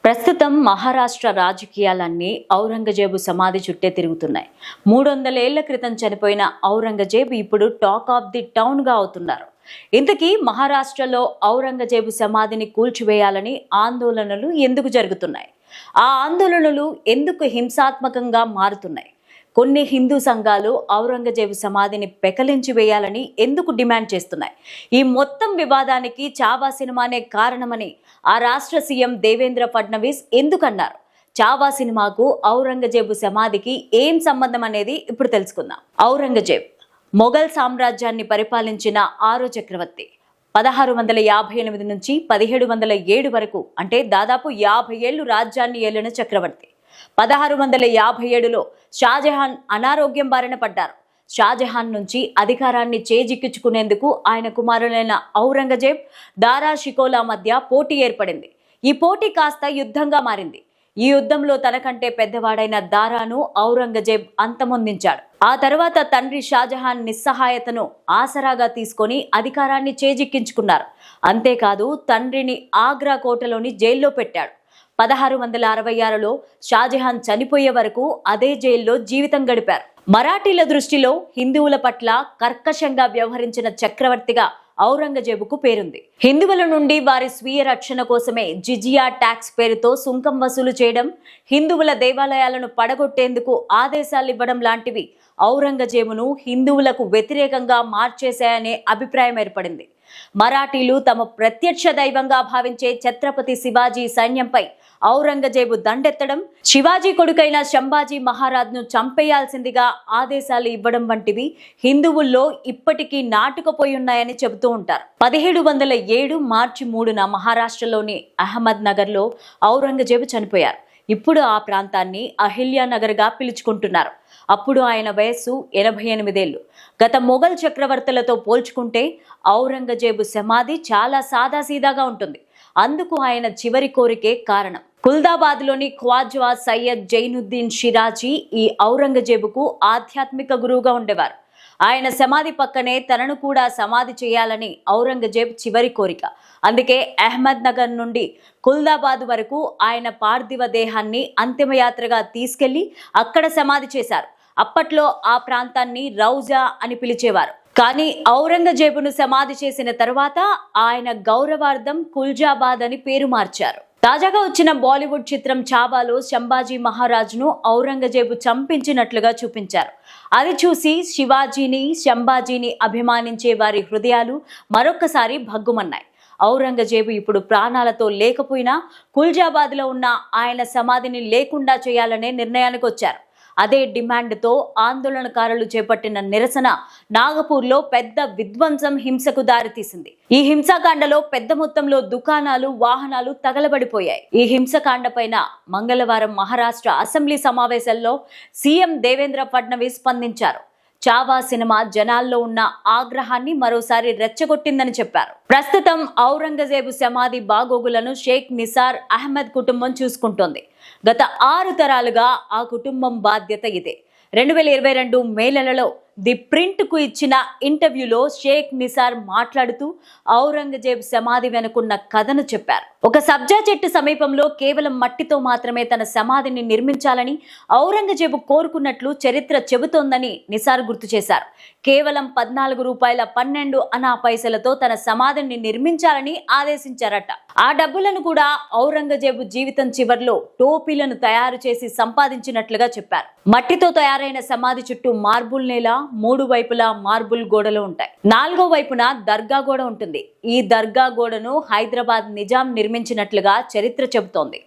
ప్రస్తుతం మహారాష్ట్ర రాజకీయాలన్నీ ఔరంగజేబు సమాధి చుట్టే తిరుగుతున్నాయి. 300 ఏళ్ల క్రితం చనిపోయిన ఔరంగజేబు ఇప్పుడు టాక్ ఆఫ్ ది టౌన్ గా అవుతున్నారు. ఇంతకీ మహారాష్ట్రలో ఔరంగజేబు సమాధిని కూల్చివేయాలని ఆందోళనలు ఎందుకు జరుగుతున్నాయి? ఆ ఆందోళనలు ఎందుకు హింసాత్మకంగా మారుతున్నాయి? కొన్ని హిందూ సంఘాలు ఔరంగజేబు సమాధిని పెకలించి వేయాలని ఎందుకు డిమాండ్ చేస్తున్నాయి? ఈ మొత్తం వివాదానికి చావా సినిమానే కారణమని ఆ రాష్ట్ర సీఎం దేవేంద్ర ఫడ్నవీస్ ఎందుకన్నారు? చావా సినిమాకు ఔరంగజేబు సమాధికి ఏం సంబంధం అనేది ఇప్పుడు తెలుసుకుందాం. ఔరంగజేబ్ మొఘల్ సామ్రాజ్యాన్ని పరిపాలించిన 6వ చక్రవర్తి. 1658 నుంచి 1707 వరకు, అంటే దాదాపు 50 ఏళ్లు రాజ్యాన్ని ఏలిన చక్రవర్తి. 1657లో షాజహాన్ అనారోగ్యం బారిన పడ్డారు. షాజహాన్ నుంచి అధికారాన్ని చేజిక్కించుకునేందుకు ఆయన కుమారులైన ఔరంగజేబ్, దారా షికోలా మధ్య పోటీ ఏర్పడింది. ఈ పోటీ కాస్త యుద్ధంగా మారింది. ఈ యుద్ధంలో తనకంటే పెద్దవాడైన దారాను ఔరంగజేబ్ అంతమొందించాడు. ఆ తర్వాత తండ్రి షాజహాన్ నిస్సహాయతను ఆసరాగా తీసుకొని అధికారాన్ని చేజిక్కించుకున్నారు. అంతేకాదు తండ్రిని ఆగ్రా కోటలోని జైల్లో పెట్టాడు. 1666లో షాజహాన్ చనిపోయే వరకు అదే జైల్లో జీవితం గడిపారు. మరాఠీల దృష్టిలో హిందువుల పట్ల కర్కశంగా వ్యవహరించిన చక్రవర్తిగా ఔరంగజేబుకు పేరుంది. హిందువుల నుండి వారి స్వీయ రక్షణ కోసమే జిజియా ట్యాక్స్ పేరుతో సుంకం వసూలు చేయడం, హిందువుల దేవాలయాలను పడగొట్టేందుకు ఆదేశాలు ఇవ్వడం లాంటివి ఔరంగజేబును హిందువులకు వ్యతిరేకంగా మార్చేశాయనే అభిప్రాయం ఏర్పడింది. మరాఠీలు తమ ప్రత్యక్ష దైవంగా భావించే ఛత్రపతి శివాజీ సైన్యంపై ఔరంగజేబు దండెత్తడం, శివాజీ కొడుకైన శంభాజీ మహారాజ్ను చంపేయాల్సిందిగా ఆదేశాలు ఇవ్వడం వంటివి హిందువుల్లో ఇప్పటికీ నాటుకుపోయి ఉన్నాయని చెబుతూ ఉంటారు. 1707 మార్చి 3న మహారాష్ట్రలోని అహ్మద్ నగర్లో ఔరంగజేబు చనిపోయారు. ఇప్పుడు ఆ ప్రాంతాన్ని అహిల్యానగర్గా పిలుచుకుంటున్నారు. అప్పుడు ఆయన వయస్సు 88 ఏళ్లు. గత మొఘల్ చక్రవర్తులతో పోల్చుకుంటే ఔరంగజేబు సమాధి చాలా సాదాసీదాగా ఉంటుంది. అందుకు ఆయన చివరి కోరికే కారణం. కుల్దాబాద్లోని ఖ్వాజా సయ్యద్ జైనుద్దీన్ షిరాజీ ఈ ఔరంగజేబుకు ఆధ్యాత్మిక గురువుగా ఉండేవారు. ఆయన సమాధి పక్కనే తనను కూడా సమాధి చేయాలని ఔరంగజేబ్ చివరి కోరిక. అందుకే అహ్మద్ నగర్ నుండి కుల్దాబాద్ వరకు ఆయన పార్థివ దేహాన్ని అంతిమయాత్రగా తీసుకెళ్లి అక్కడ సమాధి చేశారు. అప్పట్లో ఆ ప్రాంతాన్ని రౌజా అని పిలిచేవారు. కానీ ఔరంగజేబును సమాధి చేసిన తరువాత ఆయన గౌరవార్థం కుల్జాబాద్ అని పేరు మార్చారు. తాజాగా వచ్చిన బాలీవుడ్ చిత్రం చావాలో శంభాజీ మహారాజ్ను ఔరంగజేబు చంపించినట్లుగా చూపించారు. అది చూసి శివాజీని, శంభాజీని అభిమానించే వారి హృదయాలు మరొక్కసారి భగ్గుమన్నాయి. ఔరంగజేబు ఇప్పుడు ప్రాణాలతో లేకపోయినా కుల్జాబాద్లో ఉన్న ఆయన సమాధిని లేకుండా చేయాలనే నిర్ణయానికి వచ్చారు. అదే డిమాండ్తో ఆందోళనకారులు చేపట్టిన నిరసన నాగపూర్లో పెద్ద విధ్వంసం, హింసకు దారితీసింది. ఈ హింసాకాండలో పెద్ద మొత్తంలో దుకాణాలు, వాహనాలు తగలబడిపోయాయి. ఈ హింసకాండ పైన మంగళవారం మహారాష్ట్ర అసెంబ్లీ సమావేశంలో సీఎం దేవేంద్ర ఫడ్నవీస్ స్పందించారు. చావా సినిమా జనాల్లో ఉన్న ఆగ్రహాన్ని మరోసారి రెచ్చగొట్టిందని చెప్పారు. ప్రస్తుతం ఔరంగజేబు సమాధి బాగోగులను షేక్ నిసార్ అహ్మద్ కుటుంబం చూసుకుంటోంది. గత 6 తరాలుగా ఆ కుటుంబం బాధ్యత ఇదే. 2022 మే నెలలో ది ప్రింట్ కు ఇచ్చిన ఇంటర్వ్యూలో షేక్ నిసార్ మాట్లాడుతూ ఔరంగజేబ్ సమాధి వెనుకున్న కథను చెప్పారు. ఒక సబ్జా చెట్టు సమీపంలో కేవలం మట్టితో మాత్రమే తన సమాధిని నిర్మించాలని ఔరంగజేబు కోరుకున్నట్లు చరిత్ర చెబుతోందని నిసార్ గుర్తు చేశారు. కేవలం 14 రూపాయల 12 అనా పైసలతో తన సమాధిని నిర్మించాలని ఆదేశించారట. ఆ డబ్బులను కూడా ఔరంగజేబు జీవితం చివర్లో టోపీలను తయారు చేసి సంపాదించినట్లుగా చెప్పారు. మట్టితో తయారైన సమాధి చుట్టూ మార్బుల్ నేల, 3 వైపులా మార్బుల్ గోడలు ఉంటాయి. 4వ వైపున దర్గా గోడ ఉంటుంది. ఈ దర్గా గోడను హైదరాబాద్ నిజాం నిర్మించినట్లుగా చరిత్ర చెబుతోంది.